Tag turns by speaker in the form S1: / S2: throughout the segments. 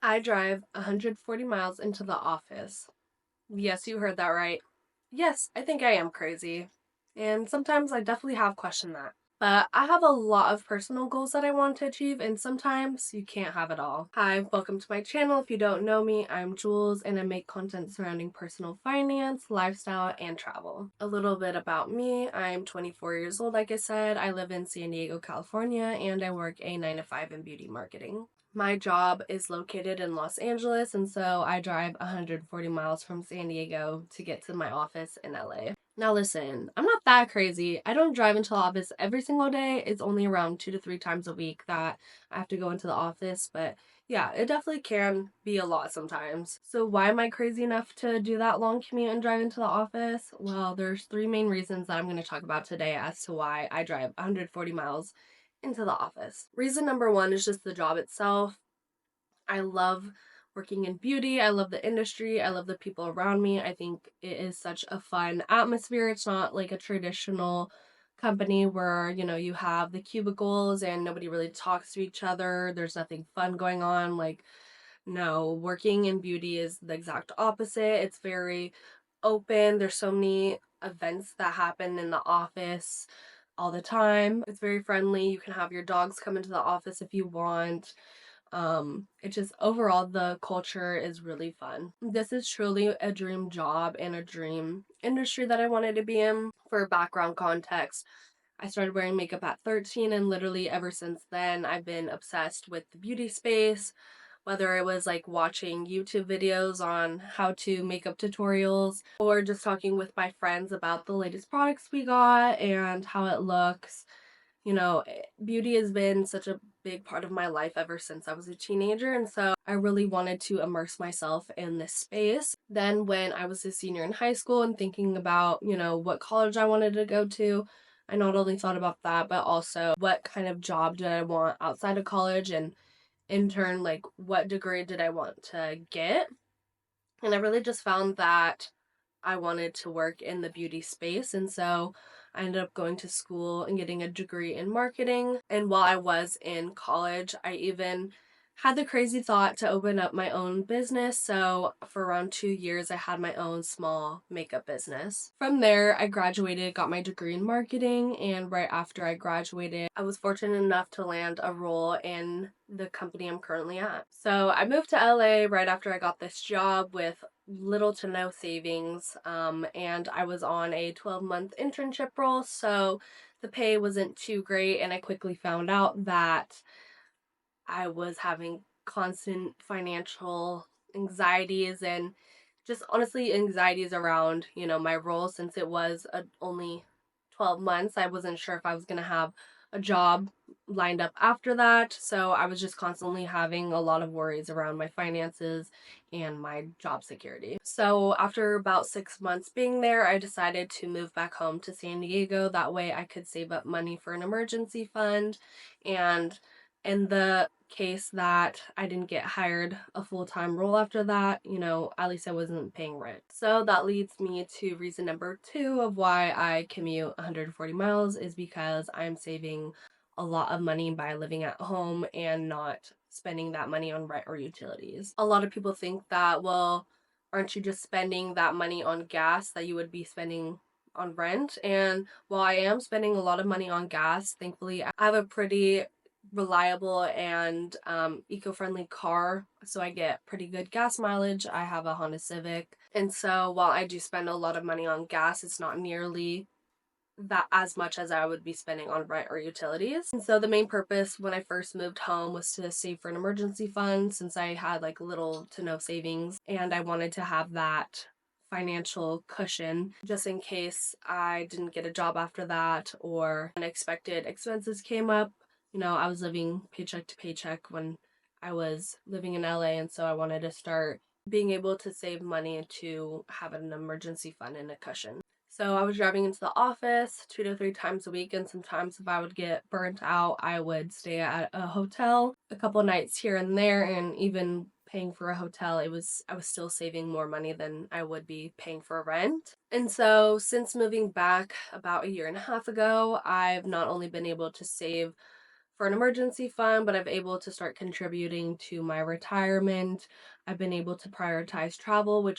S1: I drive 140 miles into the office. Yes, you heard that right. Yes, I think I am crazy. And sometimes I definitely have questioned that. But I have a lot of personal goals that I want to achieve, and sometimes you can't have it all. Hi, welcome to my channel. If you don't know me, I'm Jules, and I make content surrounding personal finance, lifestyle, and travel. A little bit about me. I'm 24 years old, like I said. I live in San Diego, California, and I work a 9 to 5 in beauty marketing. My job is located in Los Angeles, and so I drive 140 miles from San Diego to get to my office in LA. Now listen, I'm not that crazy. I don't drive into the office every single day. It's only around 2 to 3 times a week that I have to go into the office, but yeah, it definitely can be a lot sometimes. So why am I crazy enough to do that long commute and drive into the office? Well, there's three main reasons that I'm going to talk about today as to why I drive 140 miles into the office. Reason number one is just the job itself. I love working in beauty. I love the industry. I love the people around me. I think it is such a fun atmosphere. It's not like a traditional company where, you have the cubicles and nobody really talks to each other. There's nothing fun going on. Like, no, working in beauty is the exact opposite. It's very open. There's so many events that happen in the office all the time. It's very friendly. You can have your dogs come into the office if you want. It just overall the culture is really fun. This is truly a dream job and a dream industry that I wanted to be in. For background context, I started wearing makeup at 13, and literally ever since then I've been obsessed with the beauty space, whether it was like watching YouTube videos on how to makeup tutorials or just talking with my friends about the latest products we got and how it looks. Beauty has been such a big part of my life ever since I was a teenager, and so I really wanted to immerse myself in this space. Then, when I was a senior in high school and thinking about, what college I wanted to go to, I not only thought about that, but also what kind of job did I want outside of college, and in turn, like, what degree did I want to get? And I really just found that I wanted to work in the beauty space, and so I ended up going to school and getting a degree in marketing. And while I was in college, I even had the crazy thought to open up my own business. So for around 2 years, I had my own small makeup business. From there, I graduated, got my degree in marketing, and right after I graduated, I was fortunate enough to land a role in the company I'm currently at. So I moved to LA right after I got this job with little to no savings, and I was on a 12-month internship role, so the pay wasn't too great, and I quickly found out that I was having constant financial anxieties and just honestly anxieties around, my role since it was only 12 months. I wasn't sure if I was going to have a job lined up after that. So I was just constantly having a lot of worries around my finances and my job security. So after about 6 months being there, I decided to move back home to San Diego. That way I could save up money for an emergency fund, and in the case that I didn't get hired a full-time role after that, at least I wasn't paying rent. So that leads me to reason number two of why I commute 140 miles is because I'm saving a lot of money by living at home and not spending that money on rent or utilities. A lot of people think that, well, aren't you just spending that money on gas that you would be spending on rent? And while I am spending a lot of money on gas, thankfully I have a pretty reliable and eco-friendly car, so I get pretty good gas mileage. I have a Honda Civic, and so while I do spend a lot of money on gas, it's not nearly that as much as I would be spending on rent or utilities. And so the main purpose when I first moved home was to save for an emergency fund, since I had like little to no savings, and I wanted to have that financial cushion just in case I didn't get a job after that or unexpected expenses came up. I was living paycheck to paycheck when I was living in LA, and so I wanted to start being able to save money to have an emergency fund and a cushion. So I was driving into the office 2 to 3 times a week, and sometimes if I would get burnt out, I would stay at a hotel a couple nights here and there, and even paying for a hotel, I was still saving more money than I would be paying for rent. And so since moving back about a year and a half ago, I've not only been able to save for an emergency fund, but I've able to start contributing to my retirement. I've been able to prioritize travel,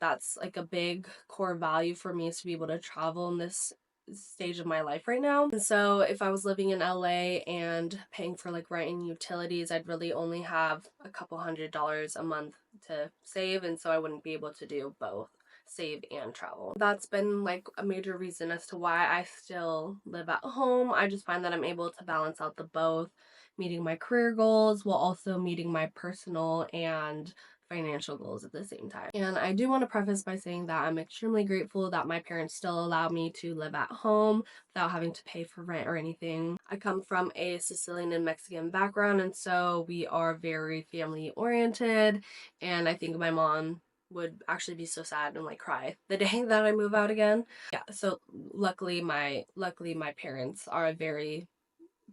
S1: that's like a big core value for me, is to be able to travel in this stage of my life right now. And so if I was living in LA and paying for like rent and utilities, I'd really only have a couple $100s a month to save, and so I wouldn't be able to do both, save and travel. That's been like a major reason as to why I still live at home. I just find that I'm able to balance out the both, meeting my career goals while also meeting my personal and financial goals at the same time. And I do want to preface by saying that I'm extremely grateful that my parents still allow me to live at home without having to pay for rent or anything. I come from a Sicilian and Mexican background, and so we are very family oriented, and I think my mom would actually be so sad and like cry the day that I move out again. Yeah, so luckily my parents are very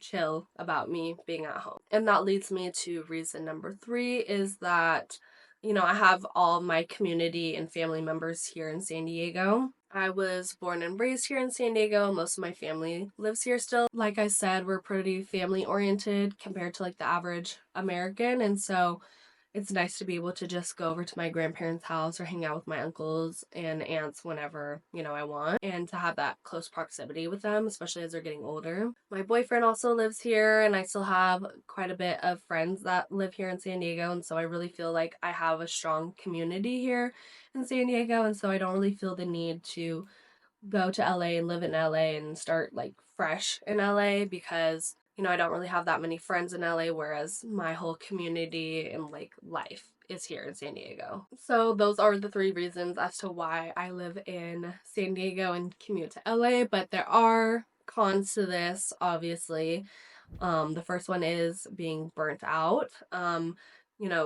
S1: chill about me being at home. And that leads me to reason number 3, is that I have all my community and family members here in San Diego. I was born and raised here in San Diego. Most of my family lives here still. Like I said, we're pretty family oriented compared to like the average American, and so it's nice to be able to just go over to my grandparents' house or hang out with my uncles and aunts whenever, I want, and to have that close proximity with them, especially as they're getting older. My boyfriend also lives here, and I still have quite a bit of friends that live here in San Diego, and so I really feel like I have a strong community here in San Diego, and so I don't really feel the need to go to LA and live in LA and start like fresh in LA, because I don't really have that many friends in LA, whereas my whole community and like life is here in San Diego. So those are the 3 reasons as to why I live in San Diego and commute to LA, but there are cons to this, obviously. The first one is being burnt out.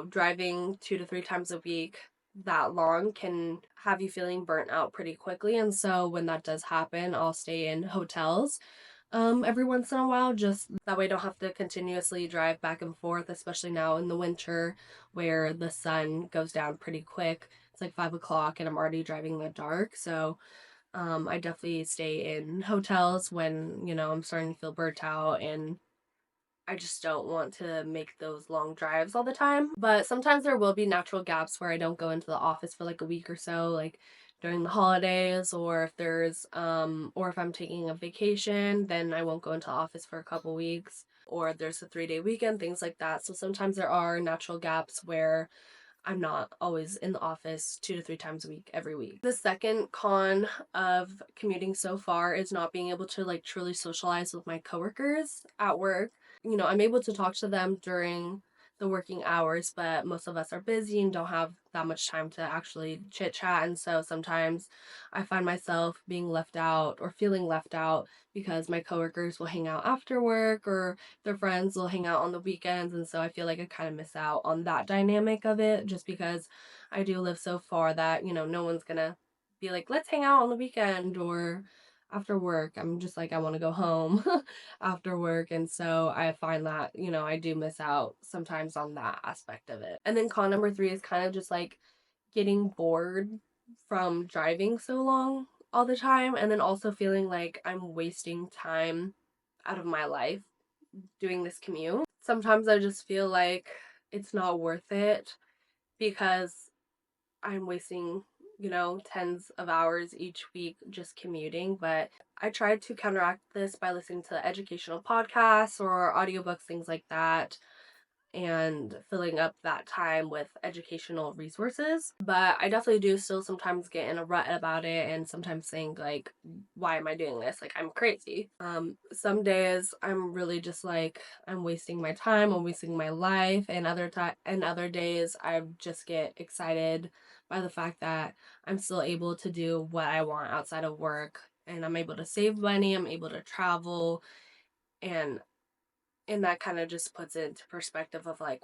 S1: Driving 2 to 3 times a week that long can have you feeling burnt out pretty quickly. And so when that does happen, I'll stay in hotels every once in a while, just that way I don't have to continuously drive back and forth, especially now in the winter where the sun goes down pretty quick. It's like 5 o'clock and I'm already driving in the dark. So I definitely stay in hotels when, I'm starting to feel burnt out and I just don't want to make those long drives all the time. But sometimes there will be natural gaps where I don't go into the office for like a week or so, like during the holidays, or if I'm taking a vacation, then I won't go into the office for a couple weeks, or there's a 3-day weekend, things like that. So sometimes there are natural gaps where I'm not always in the office 2 to 3 times a week every week. The second con of commuting so far is not being able to like truly socialize with my coworkers at work. I'm able to talk to them during the working hours, but most of us are busy and don't have that much time to actually chit chat. And so sometimes I find myself being left out or feeling left out because my coworkers will hang out after work, or their friends will hang out on the weekends. And so I feel like I kind of miss out on that dynamic of it, just because I do live so far that, no one's gonna be like, let's hang out on the weekend or after work. I'm just like, I want to go home after work. And so I find that, I do miss out sometimes on that aspect of it. And then con number 3 is kind of just like getting bored from driving so long all the time, and then also feeling like I'm wasting time out of my life doing this commute. Sometimes I just feel like it's not worth it because I'm wasting, tens of hours each week just commuting. But I tried to counteract this by listening to educational podcasts or audiobooks, things like that, and filling up that time with educational resources. But I definitely do still sometimes get in a rut about it and sometimes think like, why am I doing this? Like, I'm crazy. Some days I'm really just like, I'm wasting my time, I'm wasting my life, and other days I just get excited by the fact that I'm still able to do what I want outside of work, and I'm able to save money, I'm able to travel, and that kind of just puts it into perspective of like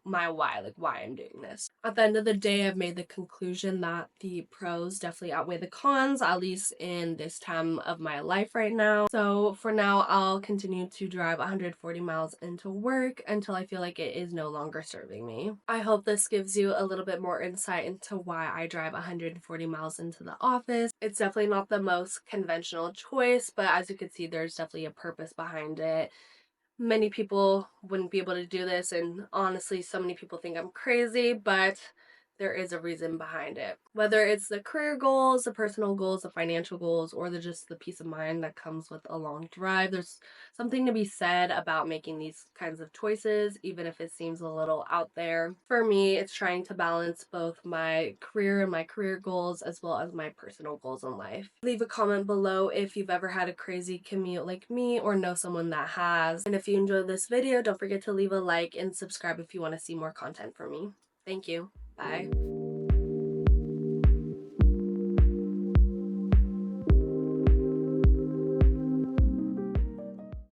S1: my why, like why I'm doing this. At the end of the day, I've made the conclusion that the pros definitely outweigh the cons, at least in this time of my life right now. So for now, I'll continue to drive 140 miles into work until I feel like it is no longer serving me. I hope this gives you a little bit more insight into why I drive 140 miles into the office. It's definitely not the most conventional choice, but as you can see, there's definitely a purpose behind it. Many people wouldn't be able to do this, and honestly, so many people think I'm crazy, but there is a reason behind it. Whether it's the career goals, the personal goals, the financial goals, or just the peace of mind that comes with a long drive, there's something to be said about making these kinds of choices, even if it seems a little out there. For me, it's trying to balance both my career and my career goals as well as my personal goals in life. Leave a comment below if you've ever had a crazy commute like me or know someone that has. And if you enjoyed this video, don't forget to leave a like and subscribe if you want to see more content from me. Thank you. Bye.